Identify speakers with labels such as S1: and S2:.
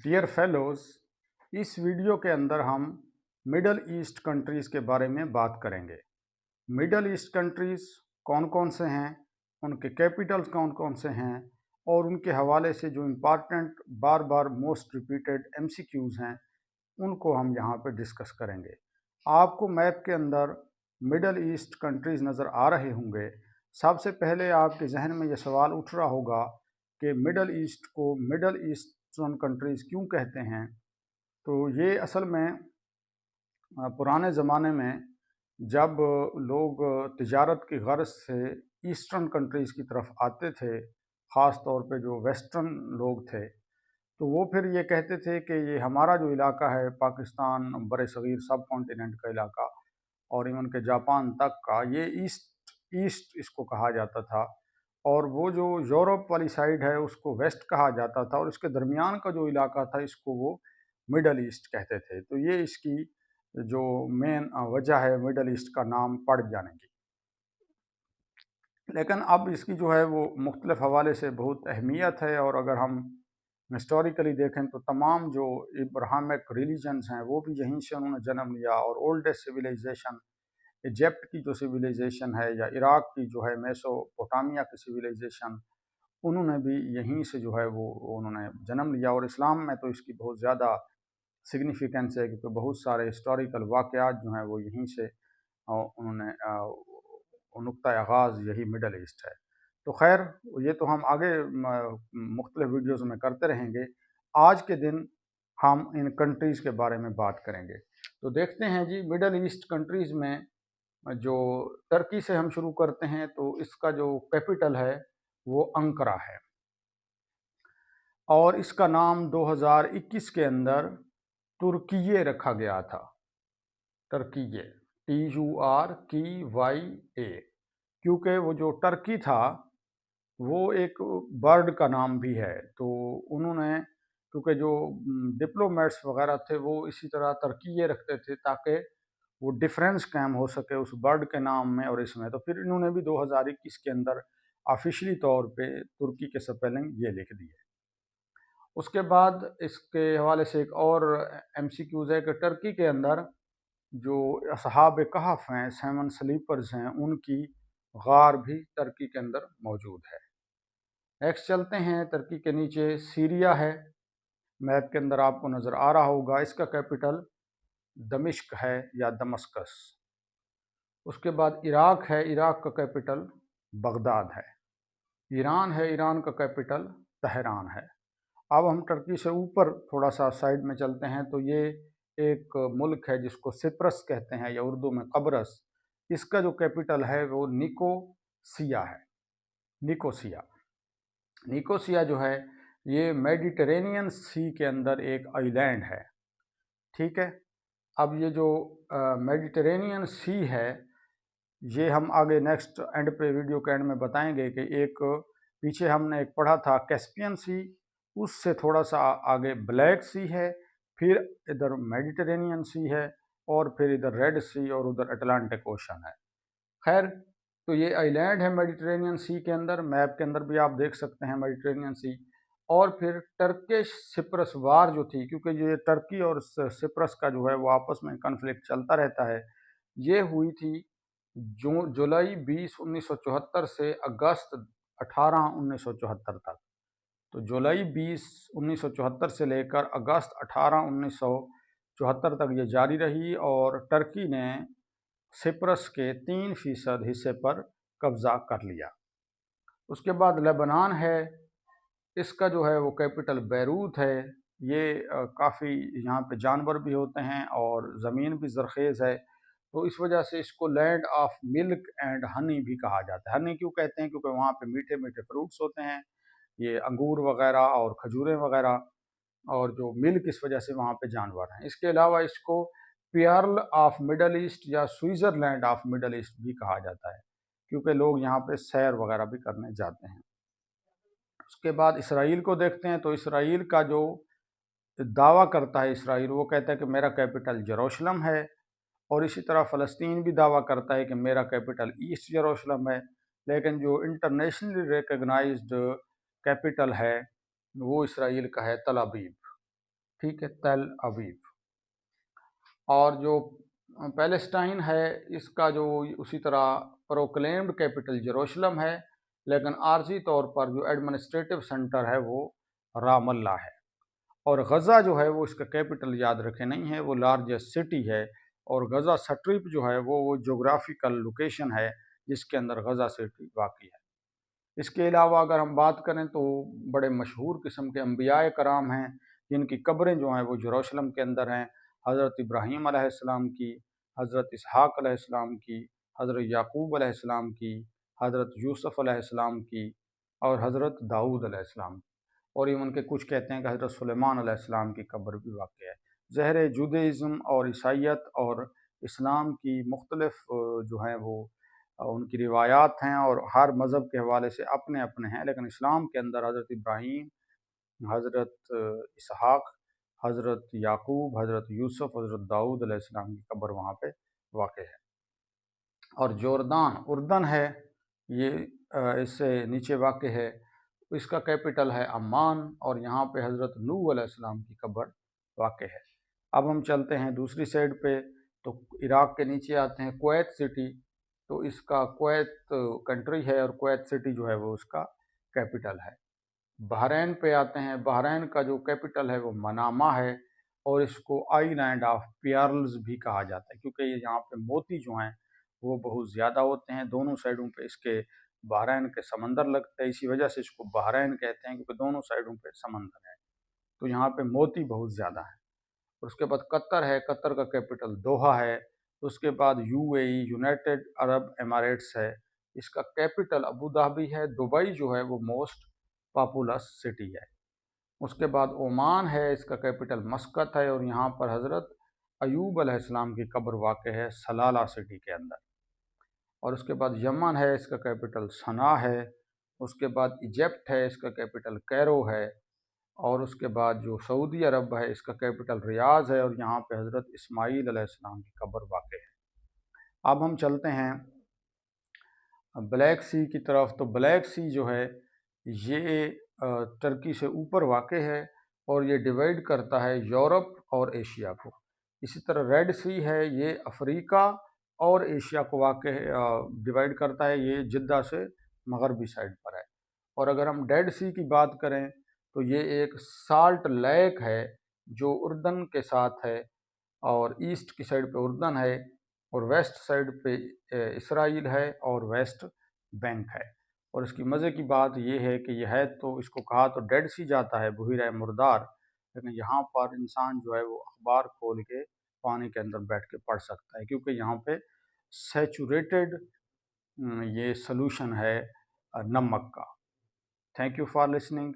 S1: Dear fellows, इस video के अंदर हम मिडल ईस्ट कंट्रीज़ के बारे में बात करेंगे। मिडल ईस्ट कंट्रीज़ कौन कौन से हैं, उनके कैपिटल्स कौन कौन से हैं और उनके हवाले से जो इम्पॉर्टेंट बार बार मोस्ट रिपीटेड MCQs हैं, उनको हम यहाँ पे डिस्कस करेंगे। आपको मैप के अंदर मिडल ईस्ट कंट्रीज़ नज़र आ रहे होंगे। सबसे पहले आपके जहन में ये सवाल उठ रहा होगा कि मिडल ईस्ट को मिडल ईस्टर्न कंट्रीज़ क्यों कहते हैं। तो ये असल में पुराने ज़माने में जब लोग तिजारत की गर्ज से ईस्टर्न कंट्रीज़ की तरफ आते थे, ख़ास तौर पे जो वेस्टर्न लोग थे, तो वो फिर ये कहते थे कि ये हमारा जो इलाका है पाकिस्तान बरसगीर सब कॉन्टिनेंट का इलाका और इवन के जापान तक का, ये ईस्ट ईस्ट इसको कहा जाता था। और वो जो यूरोप वाली साइड है उसको वेस्ट कहा जाता था और इसके दरमियान का जो इलाका था इसको वो मिडल ईस्ट कहते थे। तो ये इसकी जो मेन वजह है मिडल ईस्ट का नाम पड़ जाने की। लेकिन अब इसकी जो है वो मुख्तलिफ हवाले से बहुत अहमियत है और अगर हम हिस्टोरिकली देखें तो तमाम जो इब्राहिमिक रिलीजन्स हैं वो भी यहीं से उन्होंने जन्म लिया। और ओल्डेस्ट सिविलाइजेशन इजिप्ट की जो सिविलाइजेशन है या इराक की जो है मेसोपोटामिया की सिविलाइजेशन, उन्होंने भी यहीं से जो है वो उन्होंने जन्म लिया। और इस्लाम में तो इसकी बहुत ज़्यादा सिग्निफिकेंस है क्योंकि बहुत सारे हिस्टोरिकल वाक़यात जो हैं वो यहीं से उन्होंने नुक्ता आगाज़ यही मिडल ईस्ट है। तो खैर ये तो हम आगे मुख्तलिफ वीडियोज़ में करते रहेंगे। आज के दिन हम इन कंट्रीज़ के बारे में बात करेंगे। तो देखते हैं जी, मिडल ईस्ट कंट्रीज़ में जो टर्की से हम शुरू करते हैं तो इसका जो कैपिटल है वो अंकारा है और इसका नाम 2021 के अंदर तुर्कीये रखा गया था। टर्कीये, TURKYA, क्योंकि वो जो टर्की था वो एक बर्ड का नाम भी है। तो उन्होंने, क्योंकि जो डिप्लोमेट्स वगैरह थे वो इसी तरह टर्कीये रखते थे ताकि वो डिफरेंस कायम हो सके उस बर्ड के नाम में और इसमें। तो फिर इन्होंने भी 2021 के अंदर ऑफिशियली तौर पे तुर्की के स्पेलिंग ये लिख दिए। उसके बाद इसके हवाले से एक और MCQs है कि टर्की के अंदर जो असहाब कहफ हैं, 7 स्लीपर्स हैं, उनकी गार भी टर्की के अंदर मौजूद है। नेक्स्ट चलते हैं, टर्की के नीचे सीरिया है, मैप के अंदर आपको नज़र आ रहा होगा। इसका कैपिटल दमिश्क है या दमस्कस। उसके बाद इराक है, इराक का कैपिटल बगदाद है। ईरान है, ईरान का कैपिटल तहरान है। अब हम टर्की से ऊपर थोड़ा सा साइड में चलते हैं तो ये एक मुल्क है जिसको सिप्रस कहते हैं या उर्दू में कब्रस। इसका जो कैपिटल है वो निकोसिया है। निकोसिया निकोसिया जो है ये मेडिटेरेनियन सी के अंदर एक आइलैंड है। ठीक है, अब ये जो मेडिटेरेनियन सी है ये हम आगे नेक्स्ट एंड पे वीडियो के एंड में बताएंगे कि एक पीछे हमने एक पढ़ा था कैस्पियन सी, उससे थोड़ा सा आगे ब्लैक सी है, फिर इधर मेडिटेरेनियन सी है और फिर इधर रेड सी और उधर अटलांटिक ओशन है। खैर, तो ये आइलैंड है मेडिटेरेनियन सी के अंदर। मैप के अंदर भी आप देख सकते हैं मेडिटेरेनियन सी। और फिर टर्किश सिप्रस वार जो थी, क्योंकि ये टर्की और सिप्रस का जो है वो आपस में कन्फ्लिक्ट चलता रहता है, ये हुई थी जुलाई 20 1974 से अगस्त 18 1974 तक। तो जुलाई 20 1974 से लेकर अगस्त 18 1974 तक ये जारी रही और टर्की ने सिप्रस के 3% हिस्से पर कब्ज़ा कर लिया। उसके बाद लेबनान है, इसका जो है वो कैपिटल बैरूत है। ये काफ़ी यहाँ पे जानवर भी होते हैं और ज़मीन भी ज़रख़ेज़ है, तो इस वजह से इसको land of milk and honey भी कहा जाता है। हनी क्यों कहते हैं? क्योंकि वहाँ पे मीठे मीठे फ्रूट्स होते हैं, ये अंगूर वगैरह और खजूरें वगैरह, और जो मिल्क इस वजह से वहाँ पे जानवर हैं। इसके अलावा इसको पर्ल ऑफ मिडल ईस्ट या स्विट्ज़रलैंड ऑफ मिडल ईस्ट भी कहा जाता है, क्योंकि लोग यहाँ पे सैर वगैरह भी करने जाते हैं। उसके बाद इसराइल को देखते हैं तो इसराइल का जो दावा करता है इसराइल, वो कहता है कि मेरा कैपिटल यरूशलेम है। और इसी तरह फ़लस्तीन भी दावा करता है कि मेरा कैपिटल ईस्ट यरूशलेम है। लेकिन जो इंटरनेशनली रिकग्नाइज्ड कैपिटल है वो इसराइल का है तल अबीब। ٹھیک ہے، تل اویو۔ اور جو پیلسٹائن ہے اس کا جو اسی طرح پروکلیمڈ کیپٹل جروشلم ہے، لیکن عارضی طور پر جو ایڈمنسٹریٹو سینٹر ہے وہ رام اللہ ہے۔ اور غزہ جو ہے وہ اس کا کیپٹل یاد رکھے نہیں ہے، وہ لارجسٹ سٹی ہے، اور غزہ سٹرپ جو ہے وہ جغرافیکل لوکیشن ہے جس کے اندر غزہ سٹی واقع ہے۔ اس کے علاوہ اگر ہم بات کریں تو بڑے مشہور قسم کے انبیاء کرام ہیں جن کی قبریں جو ہیں وہ جروشلم کے اندر ہیں، حضرت ابراہیم علیہ السلام کی، حضرت اسحاق علیہ السلام کی، حضرت یعقوب علیہ السلام کی، حضرت یوسف علیہ السلام کی، اور حضرت داؤد علیہ السلام کی، اور ایون کے کچھ کہتے ہیں کہ حضرت سلیمان علیہ السلام کی قبر بھی واقع ہے۔ ظاہر جودیزم اور عیسائیت اور اسلام کی مختلف جو ہیں وہ ان کی روایات ہیں، اور ہر مذہب کے حوالے سے اپنے اپنے ہیں، لیکن اسلام کے اندر حضرت ابراہیم، حضرت اسحاق، حضرت یعقوب، حضرت یوسف، حضرت داؤد علیہ السلام کی قبر وہاں پہ واقع ہے۔ اور جوردان اردن ہے، یہ اس سے نیچے واقع ہے، اس کا کیپٹل ہے عمان، اور یہاں پہ حضرت نوح علیہ السلام کی قبر واقع ہے۔ اب ہم چلتے ہیں دوسری سائڈ پہ، تو عراق کے نیچے آتے ہیں کویت سٹی، تو اس کا کویت کنٹری ہے اور کویت سٹی جو ہے وہ اس کا کیپٹل ہے۔ بحرین پہ آتے ہیں، بحرین کا جو کیپٹل ہے وہ منامہ ہے، اور اس کو آئی لینڈ آف پیارلز بھی کہا جاتا ہے، کیونکہ یہ یہاں پہ موتی جو ہیں وہ بہت زیادہ ہوتے ہیں، دونوں سائڈوں پہ اس کے بحرین کے سمندر لگتے ہیں، اسی وجہ سے اس کو بحرین کہتے ہیں کیونکہ دونوں سائڈوں پہ سمندر ہے، تو یہاں پہ موتی بہت زیادہ ہیں۔ اور اس کے بعد قطر ہے، قطر کا کیپٹل دوحہ ہے۔ اس کے بعد U A E, United Arab Emirates ہے، اس کا کیپٹل ابوظہبی ہے۔ دبئی جو ہے وہ موسٹ پاپولس سٹی ہے۔ اس کے بعد عمان ہے، اس کا کیپٹل مسقط ہے، اور یہاں پر حضرت ایوب علیہ السلام کی قبر واقع ہے سلالہ سٹی کے اندر۔ اور اس کے بعد یمن ہے، اس کا کیپٹل صنعا ہے۔ اس کے بعد ایجپٹ ہے، اس کا کیپٹل کیرو ہے۔ اور اس کے بعد جو سعودی عرب ہے اس کا کیپٹل ریاض ہے، اور یہاں پہ حضرت اسماعیل علیہ السلام کی قبر واقع ہے۔ اب ہم چلتے ہیں بلیک سی کی طرف، تو بلیک سی جو ہے یہ ترکی سے اوپر واقع ہے، اور یہ ڈیوائیڈ کرتا ہے یورپ اور ایشیا کو۔ اسی طرح ریڈ سی ہے، یہ افریقہ اور ایشیا کو واقع ڈیوائیڈ کرتا ہے، یہ جدہ سے مغربی سائڈ پر ہے۔ اور اگر ہم ڈیڈ سی کی بات کریں تو یہ ایک سالٹ لیک ہے جو اردن کے ساتھ ہے، اور ایسٹ کی سائڈ پہ اردن ہے، اور ویسٹ سائڈ پہ اسرائیل ہے، اور ویسٹ بینک ہے۔ اور اس کی مزے کی بات یہ ہے کہ یہ ہے تو اس کو کہا تو ڈیڈ سی جاتا ہے، بحیرہ مردار، لیکن یہاں پر انسان جو ہے وہ اخبار کھول کے پانی کے اندر بیٹھ کے پڑھ سکتا ہے، کیونکہ یہاں پہ سیچوریٹڈ یہ سلوشن ہے نمک کا۔ Thank you for listening.